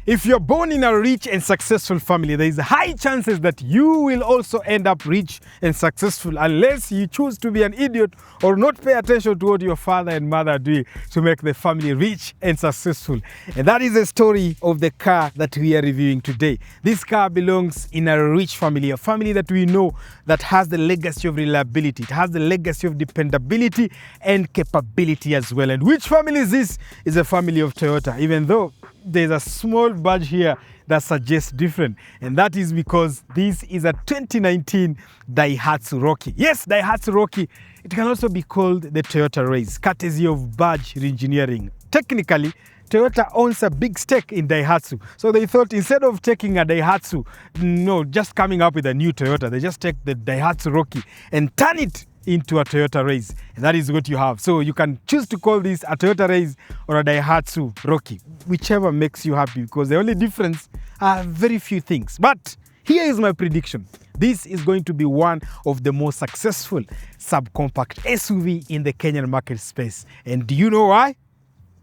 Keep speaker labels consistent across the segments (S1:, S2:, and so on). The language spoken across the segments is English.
S1: If you're born in a rich and successful family, there is high chances that you will also end up rich and successful unless you choose to be an idiot or not pay attention to what your father and mother are doing to make the family rich and successful. And that is the story of the car that we are reviewing today. This car belongs in a rich family, a family that we know that has the legacy of reliability. It has the legacy of dependability and capability as well. And which family is this? It's a family of Toyota, even though there's a small badge here that suggests different, and that is because this is a 2019 Daihatsu Rocky. Yes, Daihatsu Rocky. It can also be called the Toyota Raize, courtesy of Badge Reengineering. Technically, Toyota owns a big stake in Daihatsu, so they thought instead of taking a Daihatsu, just coming up with a new Toyota, they just take the Daihatsu Rocky and turn it into a Toyota Raize, and that is what you have. So you can choose to call this a Toyota Raize or a Daihatsu Rocky, whichever makes you happy, because the only difference are very few things. But here is my prediction. This is going to be one of the most successful subcompact SUV in the Kenyan market space. And do you know why?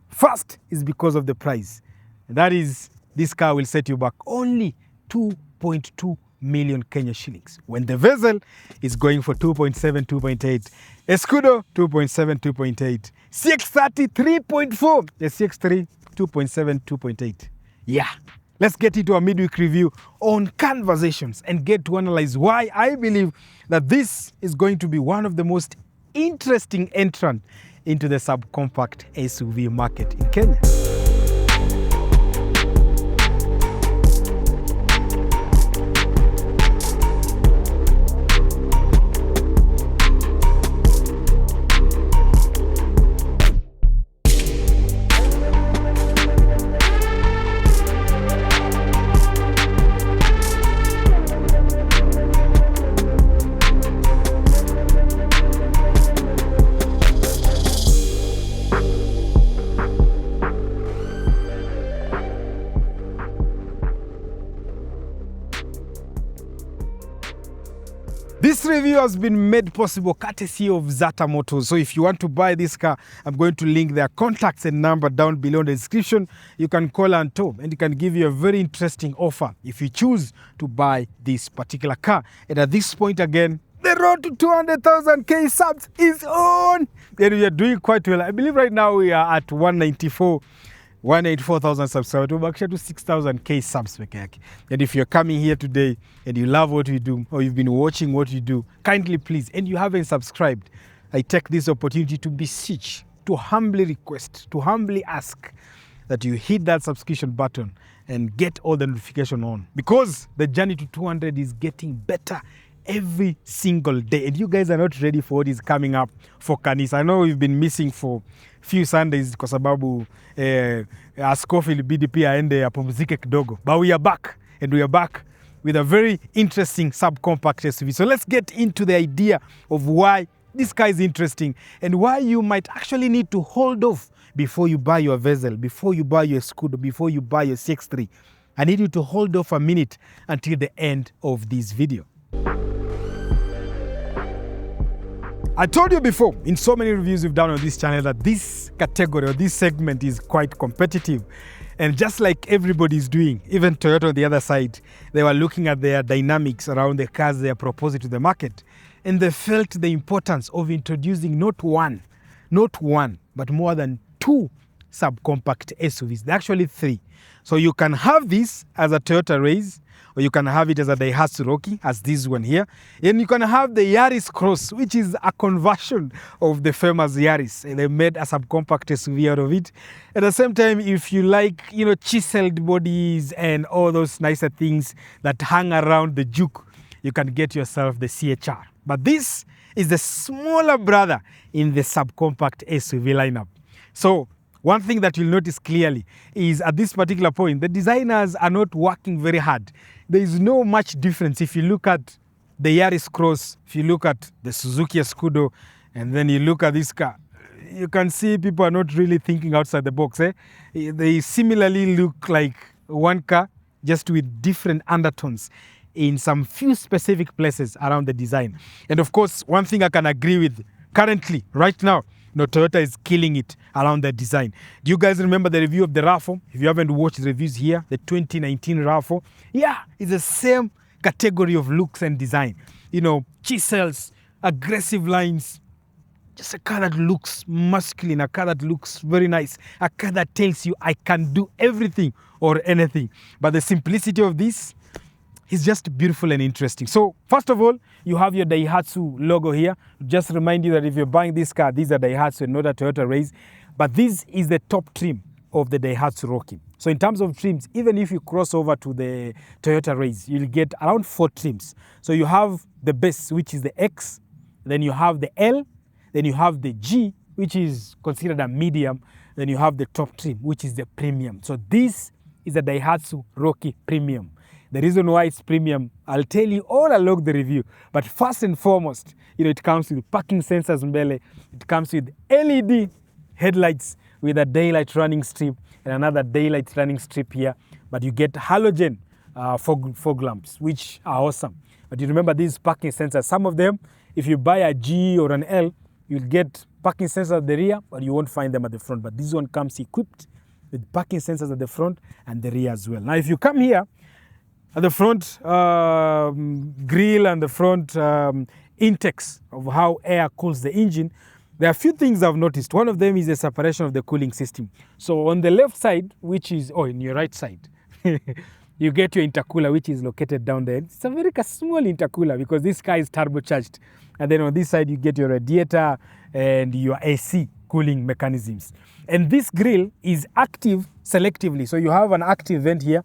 S1: First is because of the price. And that is, this car will set you back only 2.2 million Kenya shillings, when the Vezel is going for 2.7, 2.8, Escudo 2.7, 2.8, CX-30 3.4, the CX-3 2.7, 2.8. Yeah, let's get into a midweek review on Conversations and get to analyze why I believe that this is going to be one of the most interesting entrant into the subcompact SUV market in Kenya. This review has been made possible courtesy of Zata Motors. So if you want to buy this car, I'm going to link their contacts and number down below in the description. You can call and talk, and it can give you a very interesting offer if you choose to buy this particular car. And at this point again, the road to 200,000 K subs is on. And we are doing quite well. I believe right now we are at 194,000 subscribers. We're actually to 6,000 K subs. And if you're coming here today and you love what we do, or you've been watching what we do, kindly please, and you haven't subscribed, I take this opportunity to beseech, to humbly request, to humbly ask that you hit that subscription button and get all the notification on, because the journey to 200 is getting better every single day, and you guys are not ready for what is coming up for Kanisa. I know we've been missing for few Sundays kwa sababu askofu ilibidi pia aende apumzike kidogo, but we are back, and we are back with a very interesting subcompact SUV. So let's get into the idea of why this car is interesting and why you might actually need to hold off before you buy your Vezel, before you buy your Escudo, before you buy your CX-3. I need you to hold off a minute until the end of this video. I told you before in so many reviews we've done on this channel that this category or this segment is quite competitive. And just like everybody's doing, even Toyota on the other side, they were looking at their dynamics around the cars they are proposing to the market. And they felt the importance of introducing not one, but more than two subcompact SUVs. They're actually three. So you can have this as a Toyota Raize, or you can have it as a Daihatsu Rocky, as this one here. And you can have the Yaris Cross, which is a conversion of the famous Yaris. And they made a subcompact SUV out of it. At the same time, if you like, chiseled bodies and all those nicer things that hang around the Juke, you can get yourself the CHR. But this is the smaller brother in the subcompact SUV lineup. So one thing that you'll notice clearly is at this particular point, the designers are not working very hard. There is no much difference if you look at the Yaris Cross, if you look at the Suzuki Escudo, and then you look at this car. You can see people are not really thinking outside the box. They similarly look like one car, just with different undertones in some few specific places around the design. And of course, one thing I can agree with currently, right now, Toyota is killing it around the design. Do you guys remember the review of the RAV4? If you haven't watched the reviews here, the 2019 RAV4, yeah, it's the same category of looks and design. Chisels, aggressive lines, just a car that looks masculine, a car that looks very nice, a car that tells you I can do everything or anything. But the simplicity of this is just beautiful and interesting. So first of all, you have your Daihatsu logo here. Just remind you that if you're buying this car, these are Daihatsu and not a Toyota Raize. But this is the top trim of the Daihatsu Rocky. So in terms of trims, even if you cross over to the Toyota Raize, you'll get around 4 trims. So you have the base, which is the X, then you have the L, then you have the G, which is considered a medium, then you have the top trim, which is the premium. So this is a Daihatsu Rocky Premium. The reason why it's premium, I'll tell you all along the review. But first and foremost, it comes with parking sensors mbele. It comes with LED headlights with a daylight running strip and another daylight running strip here. But you get halogen fog lamps, which are awesome. But you remember these parking sensors. Some of them, if you buy a G or an L, you'll get parking sensors at the rear, but you won't find them at the front. But this one comes equipped with parking sensors at the front and the rear as well. Now, if you come here, at the front grill and the front intakes of how air cools the engine, there are a few things I've noticed. One of them is the separation of the cooling system. So on the left side, which is, in your right side, you get your intercooler, which is located down there. It's a very small intercooler because this car is turbocharged. And then on this side, you get your radiator and your AC cooling mechanisms. And this grill is active selectively. So you have an active vent here,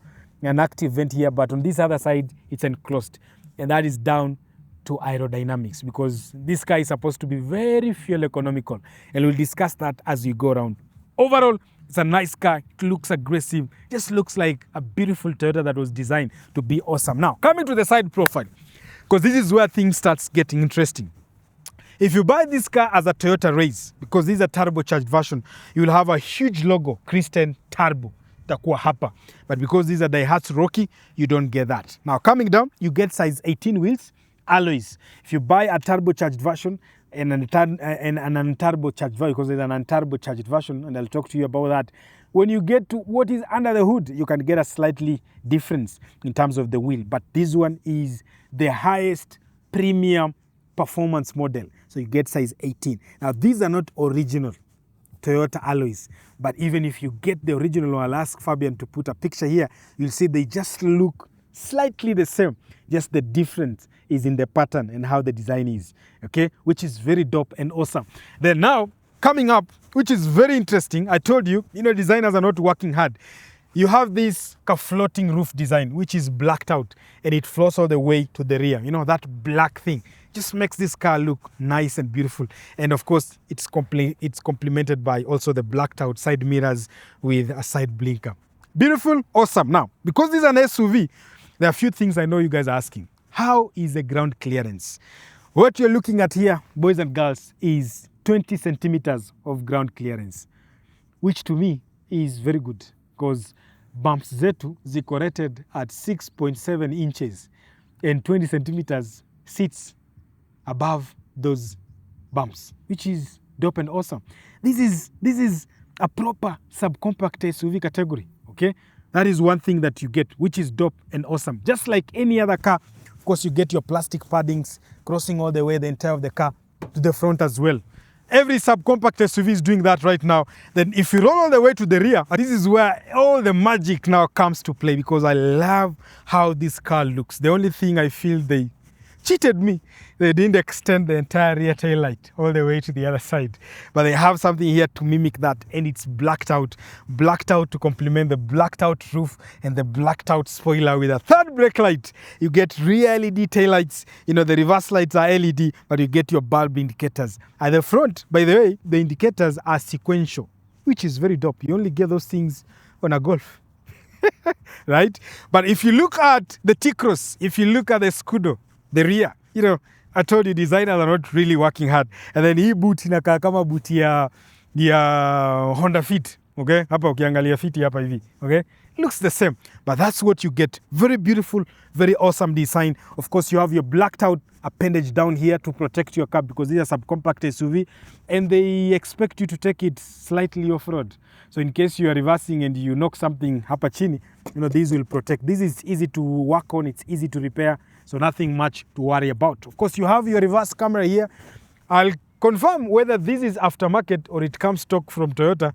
S1: but on this other side, it's enclosed. And that is down to aerodynamics because this car is supposed to be very fuel economical. And we'll discuss that as we go around. Overall, it's a nice car. It looks aggressive. Just looks like a beautiful Toyota that was designed to be awesome. Now, coming to the side profile, because this is where things start getting interesting. If you buy this car as a Toyota Raize, because this is a turbocharged version, you will have a huge logo, Kristen Turbo. But because these are Daihatsu Rocky, you don't get that. Now coming down, you get size 18 wheels, alloys. If you buy a turbocharged version and an unturbocharged version, because there's an unturbocharged version, and I'll talk to you about that. When you get to what is under the hood, you can get a slightly difference in terms of the wheel. But this one is the highest premium performance model. So you get size 18. Now these are not original Toyota alloys, but even if you get the original, I'll ask Fabian to put a picture here, you'll see they just look slightly the same. Just the difference is in the pattern and how the design is, okay? Which is very dope and awesome. Then now, coming up, which is very interesting, I told you, designers are not working hard. You have this floating roof design, which is blacked out, and it flows all the way to the rear. That black thing just makes this car look nice and beautiful. And of course, it's complemented by also the blacked out side mirrors with a side blinker. Beautiful, awesome. Now, because this is an SUV, there are a few things I know you guys are asking. How is the ground clearance? What you're looking at here, boys and girls, is 20 centimeters of ground clearance, which to me is very good because bumps zetu ziko rated at 6.7 inches and 20 centimeters sits above those bumps, which is dope and awesome. This is a proper subcompact SUV category, okay? That is one thing that you get, which is dope and awesome. Just like any other car, of course, you get your plastic paddings crossing all the way the entire of the car to the front as well. Every subcompact SUV is doing that right now. Then if you roll all the way to the rear, this is where all the magic now comes to play because I love how this car looks. The only thing I feel they cheated me, they didn't extend the entire rear tail light all the way to the other side. But they have something here to mimic that, and it's blacked out to complement the blacked out roof and the blacked out spoiler with a third brake light. You get rear LED tail lights. The reverse lights are LED, but you get your bulb indicators. At the front, by the way, the indicators are sequential, which is very dope. You only get those things on a Golf. Right? But if you look at the T-Cross, if you look at the Scudo, the rear, I told you designers are not really working hard. And then hii boot inakaa kama boot ya Honda Fit, okay? Hapa ukiangalia Fit hapa hivi, okay? looks the same, but that's what you get. Very beautiful, very awesome design. Of course, you have your blacked out appendage down here to protect your car because these are subcompact SUV and they expect you to take it slightly off-road. So in case you are reversing and you knock something hapa chini, these will protect. This is easy to work on, it's easy to repair, so nothing much to worry about. Of course, you have your reverse camera here. I'll confirm whether this is aftermarket or it comes stock from Toyota,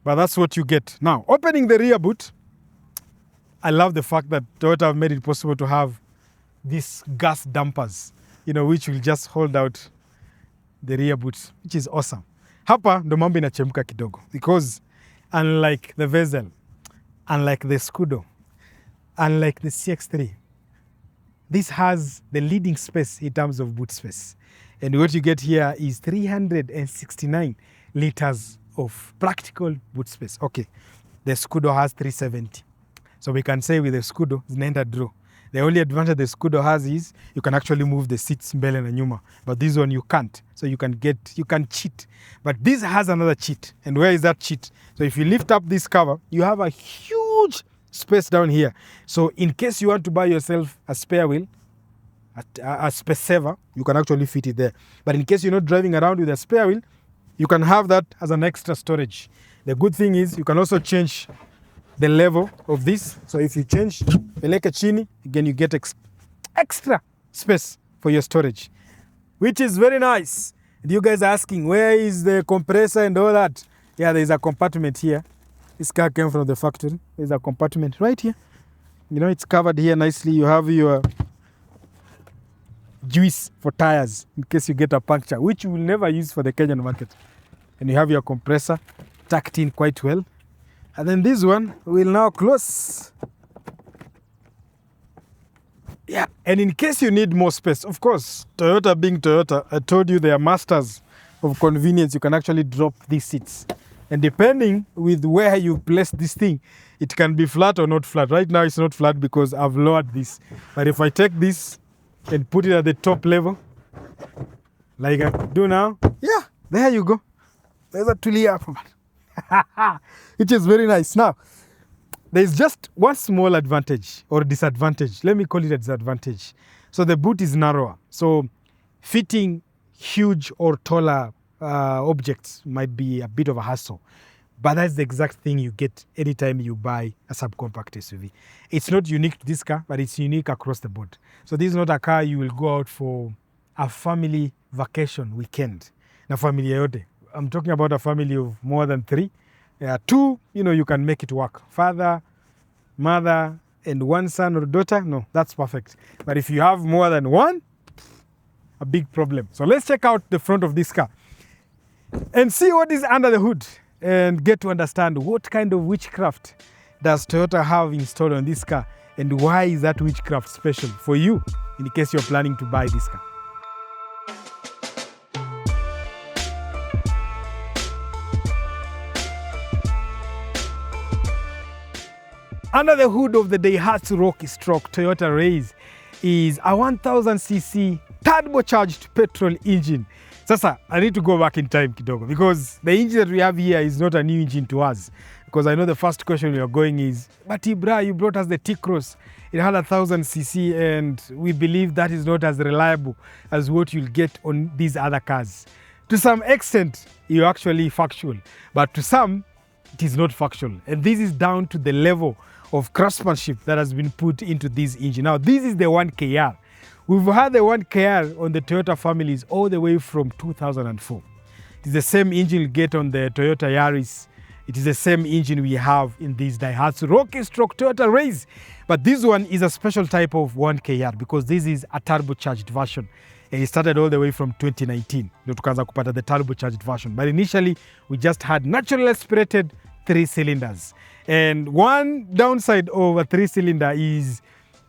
S1: but that's what you get. Now, opening the rear boot, I love the fact that Toyota have made it possible to have these gas dampers, which will just hold out the rear boot, which is awesome. Hapa ndo mambo inachemka kidogo because unlike the Vezel, unlike the Scudo, unlike the CX-3, this has the leading space in terms of boot space. And what you get here is 369 liters of practical boot space. Okay, the Scudo has 370. So we can say with the Scudo, zinaenda draw. The only advantage the Scudo has is you can actually move the seats mbele na nyuma. But this one you can't. So you can cheat. But this has another cheat. And where is that cheat? So if you lift up this cover, you have a huge space down here. So in case you want to buy yourself a spare wheel, a space saver, you can actually fit it there. But in case you're not driving around with a spare wheel, you can have that as an extra storage. The good thing is you can also change the level of this. So if you change peleka chini, again you get extra space for your storage, which is very nice. And you guys are asking, where is the compressor and all that? Yeah, there's a compartment here. This car came from the factory. There's a compartment right here. It's covered here nicely. You have your juice for tires in case you get a puncture, which you will never use for the Kenyan market. And you have your compressor tucked in quite well. And then this one will now close. Yeah, and in case you need more space, of course, Toyota being Toyota, I told you they are masters of convenience. You can actually drop these seats. And depending with where you place this thing, it can be flat or not flat. Right now it's not flat because I've lowered this. But if I take this and put it at the top level, like I do now, yeah, there you go. There's a tulia, which is very nice. Now, there's just one small advantage or disadvantage. Let me call it a disadvantage. So the boot is narrower. So fitting huge or taller objects might be a bit of a hassle. But that's the exact thing you get anytime you buy a subcompact SUV. It's not unique to this car, but it's unique across the board. So this is not a car you will go out for a family vacation weekend. Na familia yote. I'm talking about a family of more than 3. Two, you can make it work. Father, mother, and one son or daughter, no, that's perfect. But if you have more than one, a big problem. So let's check out the front of this car and see what is under the hood and get to understand what kind of witchcraft does Toyota have installed on this car and why is that witchcraft special for you in case you're planning to buy this car. Under the hood of the Daihatsu Rocky stroke Toyota Raize is a 1000cc turbocharged petrol engine. Sasa, I need to go back in time kidogo because the engine that we have here is not a new engine to us. Because I know the first question you're going is, but Ibra, you brought us the T-Cross. It had 1000cc and we believe that is not as reliable as what you'll get on these other cars. To some extent, you're actually factual, but to some, it is not factual. And this is down to the level of craftsmanship that has been put into this engine. Now, this is the 1KR. We've had the 1KR on the Toyota families all the way from 2004. It is the same engine you get on the Toyota Yaris. It is the same engine we have in this Daihatsu Rocky stroke Toyota Raize. But this one is a special type of 1KR because this is a turbocharged version. And it started all the way from 2019. Tukaanza kupata the turbocharged version. But initially, we just had naturally aspirated 3 cylinders. And one downside of a 3-cylinder is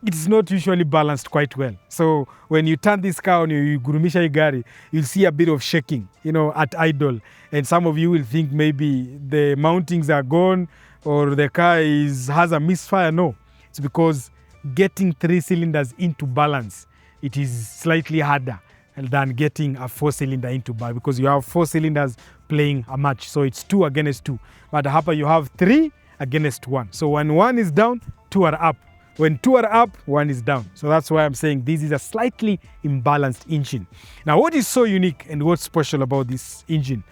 S1: it's not usually balanced quite well. So when you turn this car on, you gurumisha igari, you'll see a bit of shaking, at idle. And some of you will think maybe the mountings are gone or the car has a misfire. No, it's because getting 3 cylinders into balance, it is slightly harder than getting a 4-cylinder into balance because you have 4 cylinders playing a match. So it's 2 against 2. But hapa you have 3 against 1. So when 1 is down, 2 are up. When 2 are up, 1 is down. So that's why I'm saying this is a slightly imbalanced engine. Now, what is so unique and what's special about this engine?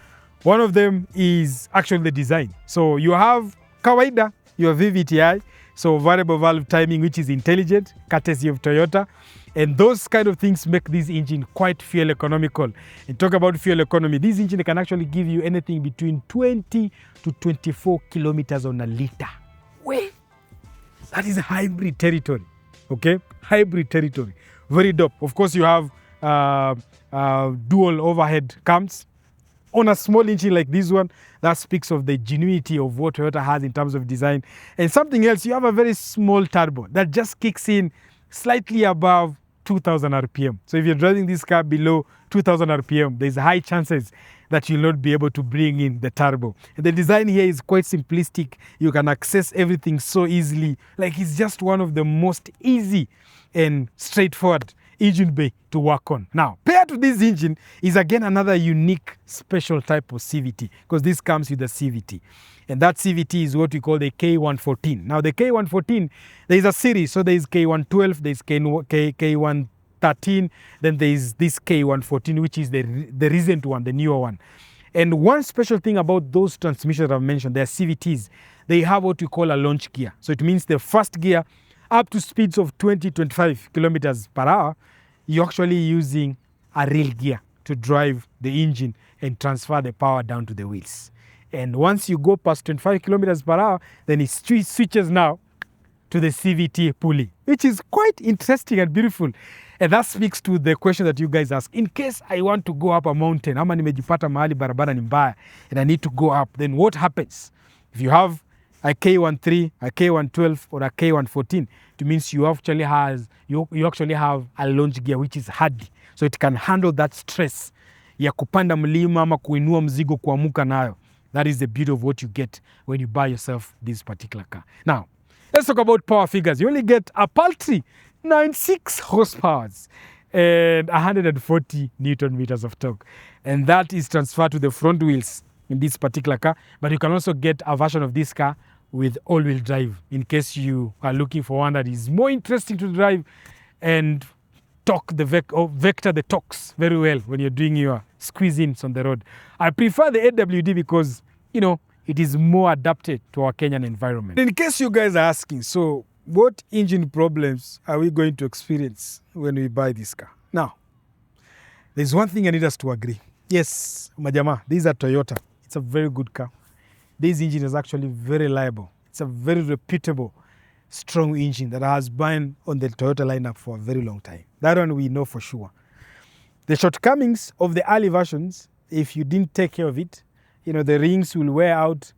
S1: One of them is actually the design. So you have kawaida, your VVTi, so variable valve timing, which is intelligent, courtesy of Toyota. And those kind of things make this engine quite fuel economical. And talk about fuel economy, this engine can actually give you anything between 20 to 24 kilometers on a liter. Wait, that is hybrid territory, okay? Hybrid territory, very dope. Of course, you have dual overhead cams. On a small engine like this one, that speaks of the genuinity of what Toyota has in terms of design. And something else, you have a very small turbo that just kicks in slightly above 2000 RPM. So if you're driving this car below 2000 RPM, there's high chances that you'll not be able to bring in the turbo. And the design here is quite simplistic. You can access everything so easily. Like, it's just one of the most easy and straightforward engine bay to work on. Now, paired to this engine is again another unique special type of CVT, because this comes with a CVT. And that CVT is what we call the K114. Now, the K114, there is a series. So there is K112, there is K113, then there is this K114, which is the recent one, the newer one. And one special thing about those transmissions I've mentioned, their CVTs, they have what we call a launch gear. So it means the first gear, up to speeds of 20-25 kilometers per hour, you're actually using a real gear to drive the engine and transfer the power down to the wheels. And once you go past 25 kilometers per hour, then it switches now to the CVT pulley, which is quite interesting and beautiful. And that speaks to the question that you guys ask. In case I want to go up a mountain, ama nimejipata mahali barabara ni mbaya, and I need to go up, then what happens? If you have a K13, a K112, or a K114, it means you actually have a launch gear which is hardy, so it can handle that stress ya kupanda mlima ama kuinua mzigo kuamuka nayo. That is the beauty of what you get when you buy yourself this particular car. Now, let's talk about power figures. You only get a paltry 96 horsepower and 140 Newton meters of torque, and that is transferred to the front wheels in this particular car. But you can also get a version of this car with all-wheel drive in case you are looking for one that is more interesting to drive and vector the torques very well when you're doing your squeeze-ins on the road. I prefer the AWD because, you know, it is more adapted to our Kenyan environment. In case you guys are asking, so what engine problems are we going to experience when we buy this car? Now, there's one thing I need us to agree. Yes, majama, this is a Toyota. It's a very good car. This engine is actually very reliable. It's a very reputable, strong engine that has been on the Toyota lineup for a very long time. That one we know for sure. The shortcomings of the early versions, if you didn't take care of it, you know, the rings will wear out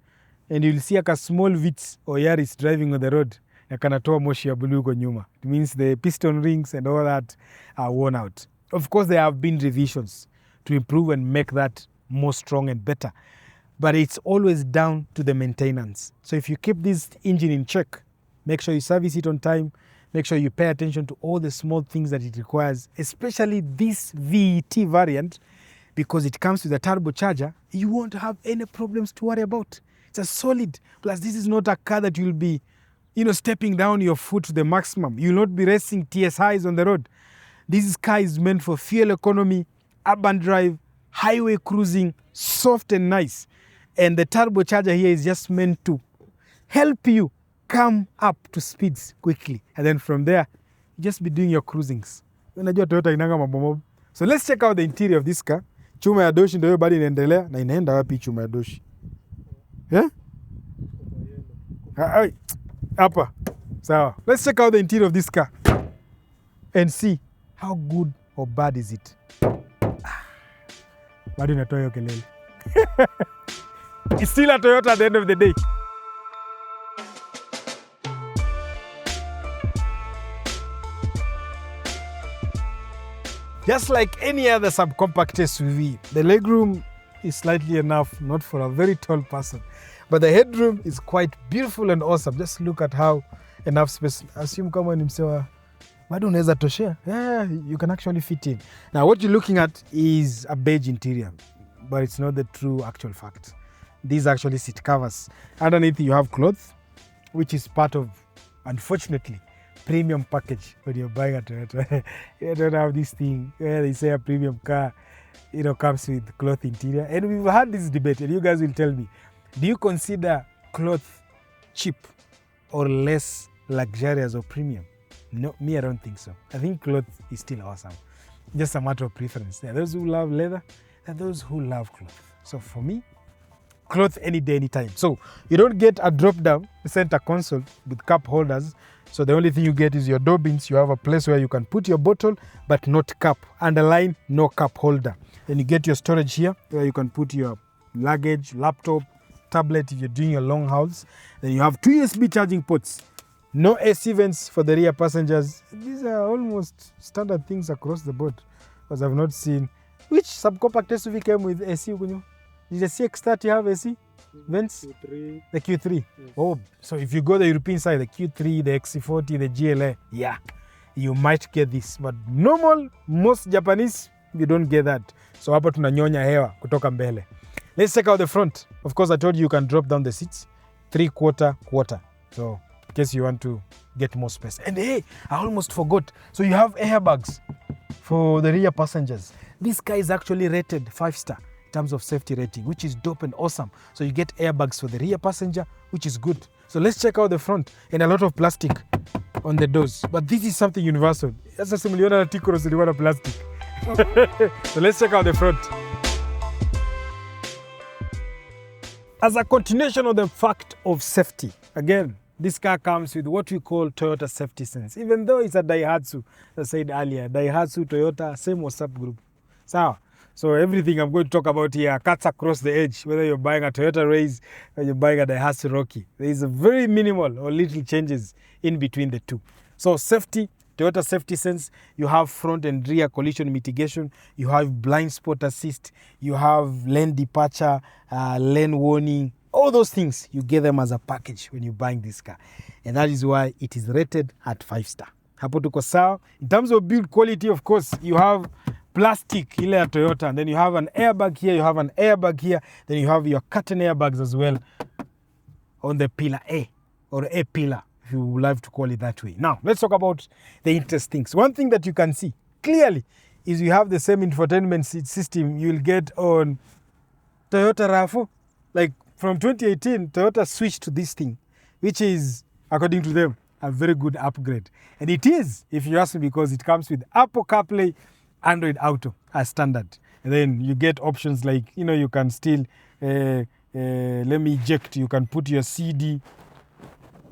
S1: and you'll see like a small Vitz or Yaris driving on the road. Yakanatoa moshi ya blue kwa nyuma. It means the piston rings and all that are worn out. Of course, there have been revisions to improve and make that more strong and better. But it's always down to the maintenance. So if you keep this engine in check, make sure you service it on time, make sure you pay attention to all the small things that it requires, especially this VET variant, because it comes with a turbocharger, you won't have any problems to worry about. It's a solid. Plus, this is not a car that you'll be, you know, stepping down your foot to the maximum. You'll not be racing TSIs on the road. This car is meant for fuel economy, urban drive, highway cruising, soft and nice. And the turbocharger here is just meant to help you come up to speeds quickly. And then from there, you just be doing your cruisings. So let's check out the interior of this car. Chuma ya doshi ndio bado inaendelea na inaenda wapi chuma ya doshi? Yeah? Hapa. So let's check out the interior of this car and see how good or bad is it. Bado inatoa hiyo kelele. It's still a Toyota at the end of the day. Just like any other subcompact SUV, the legroom is slightly enough, not for a very tall person. But the headroom is quite beautiful and awesome. Just look at how enough space. Assume kama ni msewa, bado unaweza toshea. Yeah, you can actually fit in. Now what you're looking at is a beige interior, but it's not the true actual fact. These actually seat covers. Underneath you have clothes, which is part of, unfortunately, premium package when you're buying a Toyota. You don't have this thing where they say a premium car, comes with cloth interior. And we've had this debate, and you guys will tell me, do you consider cloth cheap or less luxurious or premium? No, me, I don't think so. I think cloth is still awesome. Just a matter of preference. There are those who love leather, there are those who love cloth. So for me, cloth any day, anytime. So you don't get a drop-down center console with cup holders. So the only thing you get is your door bins. You have a place where you can put your bottle, but not cup. Underline, no cup holder. Then you get your storage here, where you can put your luggage, laptop, tablet if you're doing your long hauls. Then you have 2 USB charging ports. No AC vents for the rear passengers. These are almost standard things across the board, because I've not seen. Which subcompact SUV came with AC? Did the CX-30 have AC vents?
S2: Q3.
S1: The Q3.
S2: Yes.
S1: Oh, so if you go the European side, the Q3, the XC40, the GLA, yeah, you might get this. But normal, most Japanese, you don't get that. So hapa tunanyonya hewa kutoka mbele. Let's check out the front. Of course, I told you can drop down the seats 3/4 quarter. So in case you want to get more space. And hey, I almost forgot. So you have airbags for the rear passengers. This car is actually rated 5-star in terms of safety rating, which is dope and awesome. So you get airbags for the rear passenger, which is good. So let's check out the front, and a lot of plastic on the doors. But this is something universal. Sasa simuliona na T-Cross iliona plastic. So let's check out the front. As a continuation of the fact of safety, again, this car comes with what we call Toyota Safety Sense. Even though it's a Daihatsu, as I said earlier, Daihatsu, Toyota, same WhatsApp group. So everything I'm going to talk about here cuts across the edge, whether you're buying a Toyota Raize or you're buying a Daihatsu Rocky. There is a very minimal or little changes in between the two. So safety, Toyota Safety Sense, you have front and rear collision mitigation, you have blind spot assist, you have lane departure, lane warning, all those things, you get them as a package when you're buying this car. And that is why it is rated at 5-star. Hapo tuko sawa. In terms of build quality, of course, you have plastic ile ya Toyota, and then you have an airbag here, you have an airbag here, then you have your curtain airbags as well on the pillar A, or A pillar, if you would like to call it that way. Now, let's talk about the interesting things. One thing that you can see clearly is you have the same infotainment system you'll get on Toyota RAV4. Like from 2018, Toyota switched to this thing, which is, according to them, a very good upgrade. And it is, if you ask me, because it comes with Apple CarPlay, Android Auto as standard. And then you get options like, you can still, let me eject, you can put your CD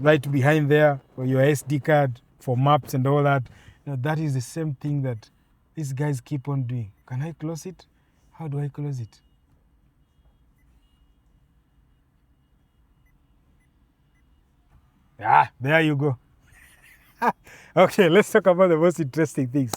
S1: right behind there, or your SD card for maps and all that. That is the same thing that these guys keep on doing. Can I close it? How do I close it? Ah, there you go. Okay, let's talk about the most interesting things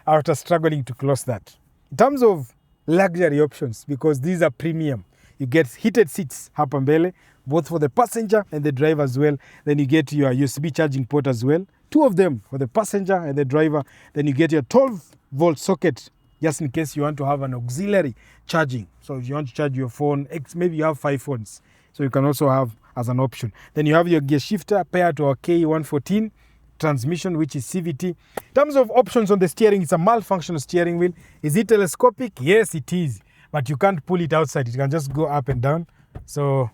S1: after struggling to close that. In terms of luxury options, because these are premium, you get heated seats hapa mbele, both for the passenger and the driver as well. Then you get your USB charging port as well, 2 of them for the passenger and the driver. Then you get your 12-volt socket, just in case you want to have an auxiliary charging. So if you want to charge your phone, maybe you have 5 phones, so you can also have as an option. Then you have your gear shifter paired to our K114 transmission, which is CVT. In terms of options on the steering, it's a malfunctional steering wheel. Is it telescopic? Yes, it is. But you can't pull it outside. It can just go up and down. So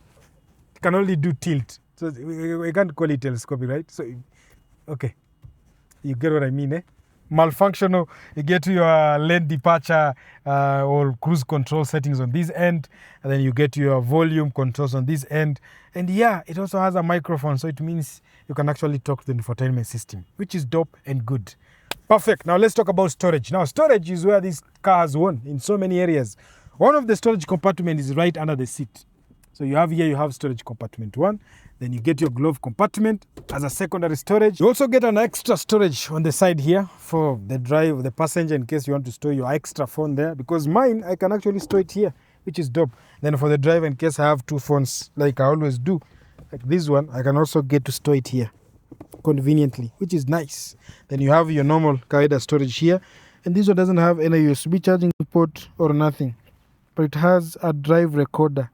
S1: it can only do tilt. So we can't call it telescopic, right? So, okay. You get what I mean, eh? Malfunctional, you get to your lane departure or cruise control settings on this end, and then you get your volume controls on this end. And yeah, it also has a microphone, so it means you can actually talk to the infotainment system, which is dope and good. Perfect. Now let's talk about storage. Now storage is where this car has won in so many areas. One of the storage compartments is right under the seat. So you have here, you have storage compartment 1. Then you get your glove compartment as a secondary storage. You also get an extra storage on the side here for the passenger, in case you want to store your extra phone there. Because mine, I can actually store it here, which is dope. Then for the driver, in case I have 2 phones, like I always do, like this one, I can also get to store it here conveniently, which is nice. Then you have your normal kawaida storage here. And this one doesn't have any USB charging port or nothing, but it has a drive recorder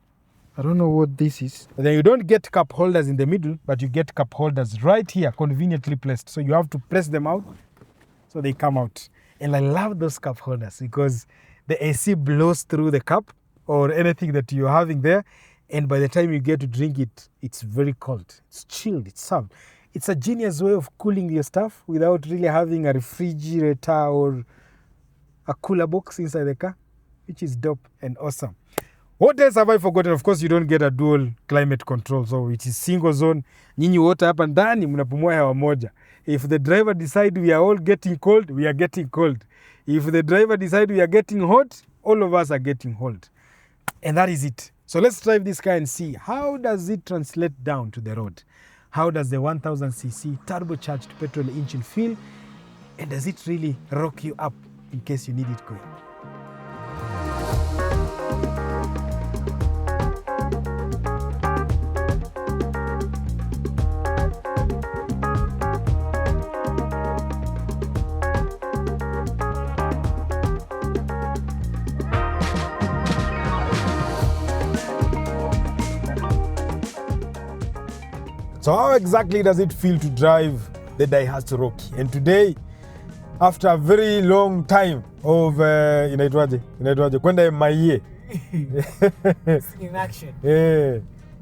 S1: I don't know what this is. And then you don't get cup holders in the middle, but you get cup holders right here, conveniently placed. So you have to press them out so they come out. And I love those cup holders because the AC blows through the cup or anything that you're having there. And by the time you get to drink it, it's very cold. It's chilled, it's served. It's a genius way of cooling your stuff without really having a refrigerator or a cooler box inside the car, which is dope and awesome. What else have I forgotten? Of course, you don't get a dual climate control, so it is single zone. Nyinyi wote hapa ndani mnapumua hewa moja. If the driver decide we are all getting cold, we are getting cold. If the driver decide we are getting hot, all of us are getting hot. And that is it. So let's drive this car and see how does it translate down to the road. How does the 1000cc turbocharged petrol engine feel? And does it really rock you up in case you need it going? So how exactly does it feel to drive the Daihatsu Rocky? And today, after a very long time of inaitwaje kwenda MIA
S2: in action.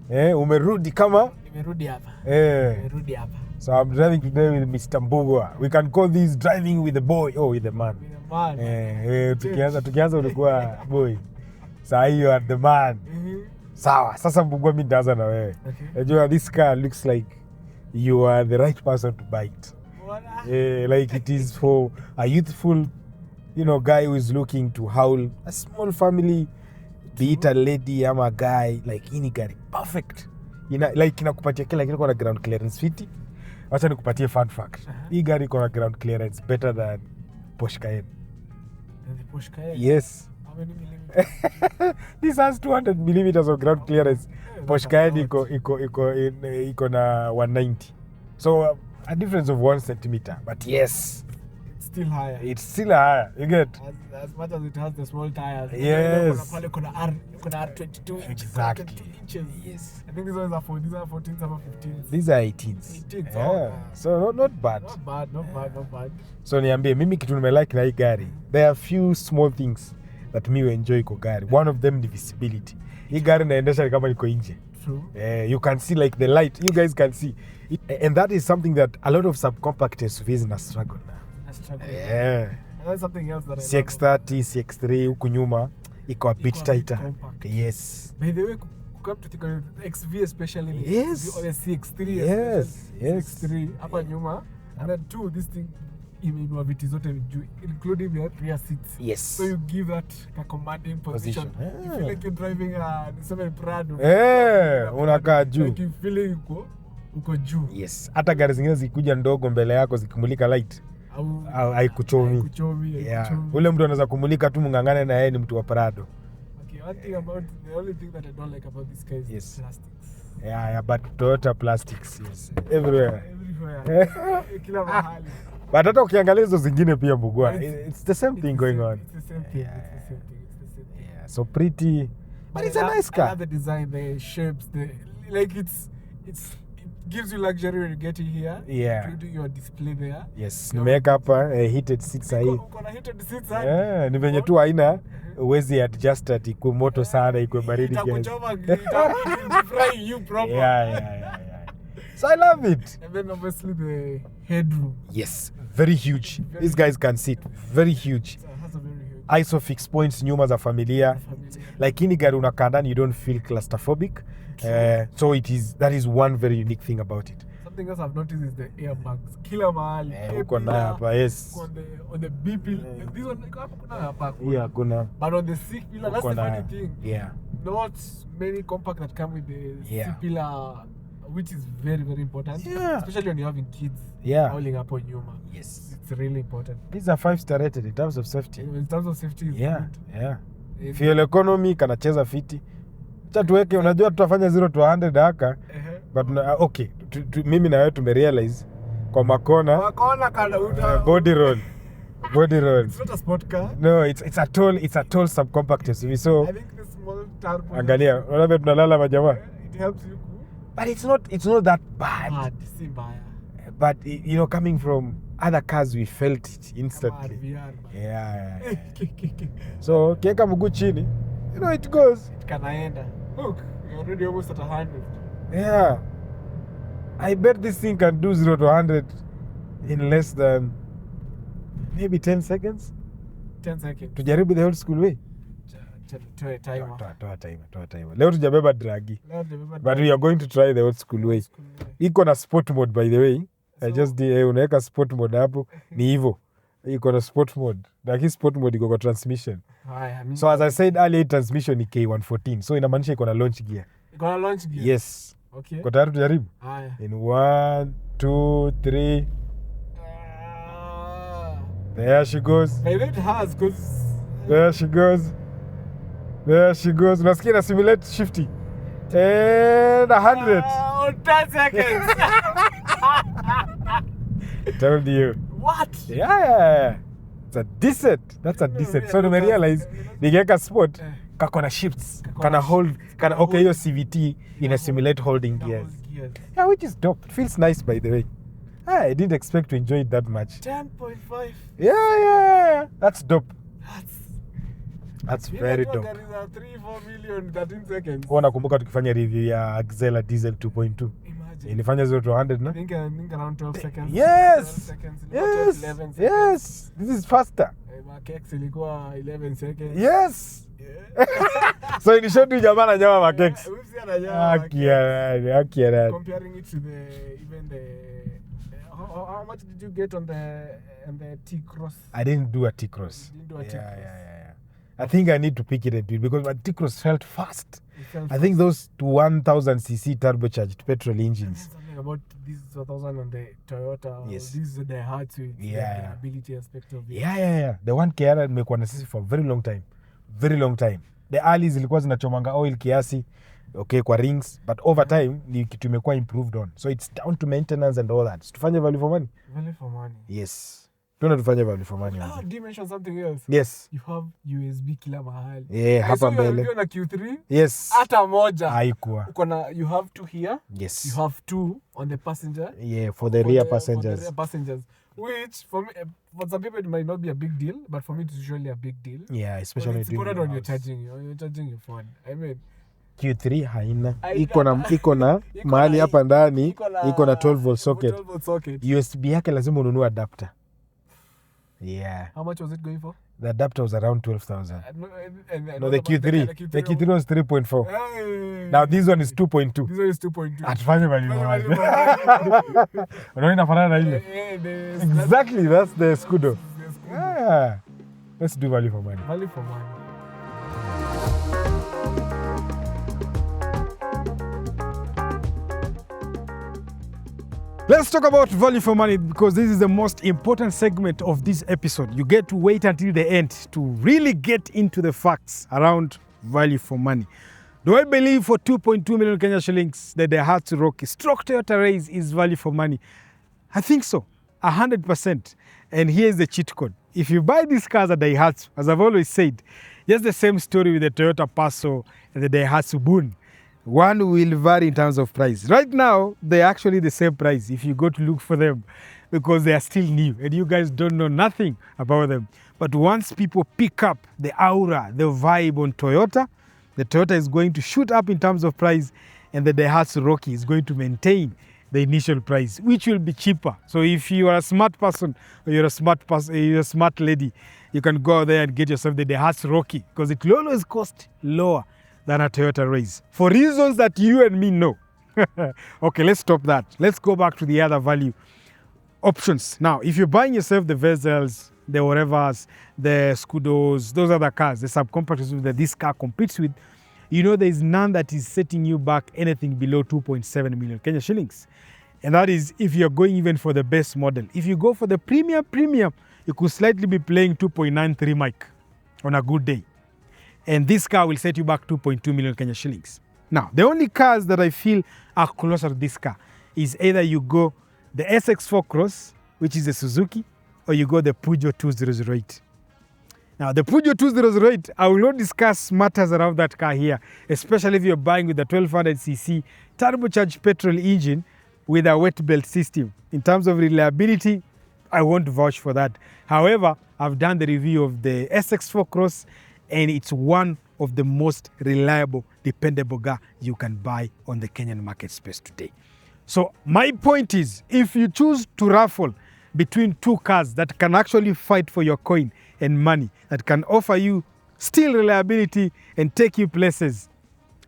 S1: Umerudi kama?
S2: Nimerudi hapa.
S1: So I'm driving today with Mr. Mbugua. We can call this driving with the boy or with the man.
S2: With the man.
S1: Tukianza ulikuwa boy. Saa hiyo at the man. Sawa, sasa Mbugua mimi ndaanza na wewe. Unajua this car looks like you are the right person to buy it. Like it is for a youthful, guy who is looking to haul a small family, be it a lady ama a guy, like ini gari perfect. Like inakupatia kila kitu kwa ground clearance fiti. Acha nikupatie fun fact. Hii gari iko na ground clearance better than Porsche Cayenne.
S2: The Porsche Cayenne?
S1: Yes.
S2: How many millimeters?
S1: This has 200 millimeters of ground clearance. Porsche Cayenne iko na 190. So a difference of 1 centimeter. But yes,
S2: it's still higher.
S1: It's still higher. You get?
S2: As much as it has the small tires.
S1: Yes.
S2: Kuna R22 inches.
S1: Exactly.
S2: 22 inches.
S1: Yes.
S2: I think these ones are 14s, some are 15s.
S1: These are 18s.
S2: 18s.
S1: Yeah. So not bad.
S2: Not bad.
S1: So niambie mimi kitu nimelike na hii gari. There are few small things that me enjoy kwa gari. One of them the visibility. Hii gari naendesha kama niko nje.
S2: True.
S1: You can see like the light. You guys can see. And that is something that a lot of subcompact SUVs na struggle now. Yeah.
S2: And that's something else that I
S1: CX-30, CX-3 huku nyuma iko a bit tighter. Yes.
S2: By the way, come to think of XV especially.
S1: Yes.
S2: Or the CX-3.
S1: Yes.
S2: CX-3 hapa nyuma. And then two, this thing imeinua viti zote juu, including the rear seats.
S1: Yes.
S2: So you give that a commanding position. You feel like you're driving a 7 Prado.
S1: Unakaa juu.
S2: Like you feeling uko juu.
S1: Yes. Hata gari zingine zikuja ndogo mbele yako zikimulika light. Haikuchomi. Yeah. Ule mtu anaweza kumulika tu mngangane na yeye ni mtu wa Prado.
S2: Okay, the only thing that I don't like about this car is plastics.
S1: Yeah, but Toyota plastics, yes. Everywhere.
S2: Kila mahali.
S1: But hata ukiangalia hizo zingine pia Mbugua, it's the same thing going on.
S2: It's the same thing.
S1: Yeah, so pretty. But it's a nice car.
S2: I love the design, the shapes, it gives you luxury when you get in here.
S1: Yeah.
S2: You do your display there.
S1: Yes, nimeweka hapa heated seats hii.
S2: Uko na heated seats hapa.
S1: Ni venye tu haina uwezi adjust at ikuwe moto sana ikuwe baridi kiasi.
S2: Itakuchoma, fry you proper.
S1: Yeah. So I love it.
S2: And then obviously the headroom.
S1: Yes, very huge. These guys can sit. Very huge.
S2: It has a very huge.
S1: Isofix points nyuma za familia. Like ini gari unakaa ndani you don't feel claustrophobic. So that is one very unique thing about it.
S2: Something else I've noticed is the airbags. Kila mahali.
S1: Uko nayo hapa, yes.
S2: On the B pillar. This one kuna hapa.
S1: Yeah, kuna.
S2: But on the C pillar, that's the funny thing.
S1: Yeah.
S2: Not many compact that come with the C pillar, which is very, very important.
S1: Yeah.
S2: Especially when you're having kids.
S1: Yeah.
S2: Hauling up on Yuma.
S1: Yes.
S2: It's really important.
S1: These are 5-star rated in terms of safety.
S2: In terms of safety, it's good.
S1: Yeah. Fuel economy kanacheza fiti. Acha tuweke, unajua tutafanya 0 to 100 haka. But okay, mimi na wewe tumerealize kwa makona
S2: kana
S1: body roll Body roll.
S2: It's not a sport car.
S1: No, it's a tall subcompact SUV. So
S2: I think the small turbo.
S1: angalia, unaona tunalala majamaa.
S2: It helps you.
S1: But it's not that bad. But you know, coming from other cars, we felt it instantly. Yeah. So kieka mguu chini, you know it goes.
S2: It kanaenda. Look, you're already almost at 100.
S1: Yeah. I bet this thing can do 0 to 100 in less than maybe 10 seconds.
S2: 10 seconds.
S1: Tujaribu the old school way.
S2: Toa
S1: timer. Leo tujabeba dragi. But we are going to try the old school way. Iko na sport mode, by the way. So, I just did unaweka sport mode hapo. Ni hivyo. Iko na sport mode. Lakini sport mode iko kwa transmission. So as I said earlier, transmission ni K114. So inamaanisha iko na launch gear.
S2: Iko na launch gear?
S1: Yes.
S2: Okay.
S1: Kwa tayari tujaribu?
S2: Haya.
S1: In 1, 2, 3. There she goes.
S2: I bet it has because...
S1: There she goes. Unasikia na simulate shifty. And 100.
S2: 10 seconds.
S1: Told you.
S2: What?
S1: Yeah. That's a decent. So you realize nikiweka sport kako na shifts. Kana hold. Okay, hiyo CVT ina simulate holding gears. Yeah, which is dope. It feels nice, by the way. I didn't expect to enjoy it that much.
S2: 10.5.
S1: Yeah. That's dope. That's very dope.
S2: There is a 3-4 million 13 seconds.
S1: Nakumbuka tukifanya review ya Axela Diesel 2.2.
S2: Imagine.
S1: Ilifanya 0 to 100 na?
S2: I think around 12 seconds.
S3: Yes.
S2: 11 seconds.
S3: Yes. This is faster.
S2: Makex ilikuwa 11 seconds.
S3: Yes.
S2: Yeah.
S1: So in short, jamaa na nyama makex.
S2: Comparing it to how much did you get on the T-Cross?
S1: I didn't do a T-Cross.
S2: You didn't do a T-Cross.
S1: Yeah. I think I need to pick it and do it because my T-Cross felt fast. I think those 1000cc turbocharged petrol engines.
S2: Something about this 1000 on the Toyota.
S1: Yes.
S2: This is the Daihatsu.
S1: Yeah.
S2: The ability aspect of it.
S1: Yeah. The one Kiara nimekuwa na sisi for a very long time. The early zilikuwa zinachomanga oil kiasi, okay, kwa rings, but over time ni kitu imekuwa improved on. So it's down to maintenance and all that. Tufanye value for money?
S2: Value for money.
S1: Yes. Tufanye value for money.
S2: Did you mention something else?
S1: Yes.
S2: You have USB kila mahali.
S1: Yeah, hapa mbele.
S2: You na Q3?
S1: Yes.
S2: Hata moja.
S1: Haikuwa.
S2: You have 2 here.
S1: Yes.
S2: You have 2 on the passenger.
S1: Yeah, for the rear passengers.
S2: For the rear passengers. Which, for me, for some people, it might not be a big deal, but for me, it's usually a big deal.
S1: Yeah, especially
S2: it's important when you're charging your phone. I mean,
S1: Q3 haina. Iko na mahali hapa ndani, iko na 12 volt socket.
S2: 12 volt socket.
S1: USB yake lazima ununue adapter. Yeah.
S2: How much was it going for?
S1: The adapter was around 12,000.
S2: No,
S1: the Q3. The Q3 was 3.4.
S2: Hey.
S1: Now this one is 2.2.
S2: This one is 2.2.
S1: Atufanye value. Unaona inafanana na ile. Exactly, that's the Scudo. Yeah. Let's do value for money.
S2: Value for money.
S1: Let's talk about value for money because this is the most important segment of this episode. You get to wait until the end to really get into the facts around value for money. Do I believe for 2.2 million Kenya shillings that the Daihatsu Rocky stroke Toyota Raize is value for money? I think so, 100%. And here's the cheat code. If you buy these cars at Daihatsu, as I've always said, just the same story with the Toyota Passo and the Daihatsu Boon. One will vary in terms of price. Right now, they're actually the same price if you go to look for them because they are still new and you guys don't know nothing about them. But once people pick up the aura, the vibe on Toyota, the Toyota is going to shoot up in terms of price and the Daihatsu Rocky is going to maintain the initial price, which will be cheaper. So if you are a smart person or you're a smart lady, you can go out there and get yourself the Daihatsu Rocky because it will always cost lower than a Toyota Raize for reasons that you and me know. Okay, let's stop that. Let's go back to the other value options. Now, if you're buying yourself the Vessels, the whatevers, the Scudos, those are the cars, the subcompactors that this car competes with, you know there's none that is setting you back anything below 2.7 million Kenya shillings. And that is if you're going even for the best model. If you go for the premium, you could slightly be playing 2.93 mic on a good day. And this car will set you back 2.2 million Kenya shillings. Now, the only cars that I feel are closer to this car is either you go the SX4 Cross, which is a Suzuki, or you go the Peugeot 2008. Now, the Peugeot 2008, I will not discuss matters around that car here, especially if you're buying with a 1200cc turbocharged petrol engine with a wet belt system. In terms of reliability, I won't vouch for that. However, I've done the review of the SX4 Cross, and it's one of the most reliable, dependable car you can buy on the Kenyan market space today. So my point is, if you choose to raffle between two cars that can actually fight for your coin and money, that can offer you still reliability and take you places,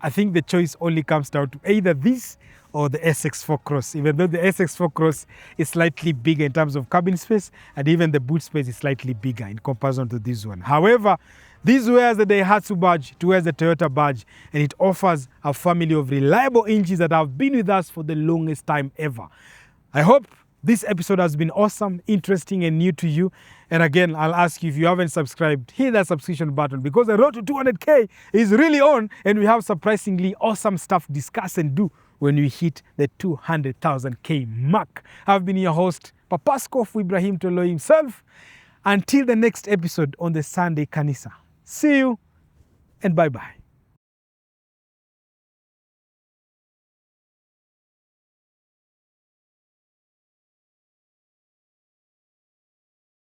S1: I think the choice only comes down to either this or the SX4 Cross, even though the SX4 Cross is slightly bigger in terms of cabin space, and even the boot space is slightly bigger in comparison to this one. However, this wears the Daihatsu badge, it wears the Toyota badge, and it offers a family of reliable engines that have been with us for the longest time ever. I hope this episode has been awesome, interesting, and new to you. And again, I'll ask you, if you haven't subscribed, hit that subscription button, because the road to 200K is really on, and we have surprisingly awesome stuff to discuss and do when we hit the 200,000K mark. I've been your host, Papaskof Ibrahim Tolo himself. Until the next episode on the Sunday Kanisa. See you and bye-bye.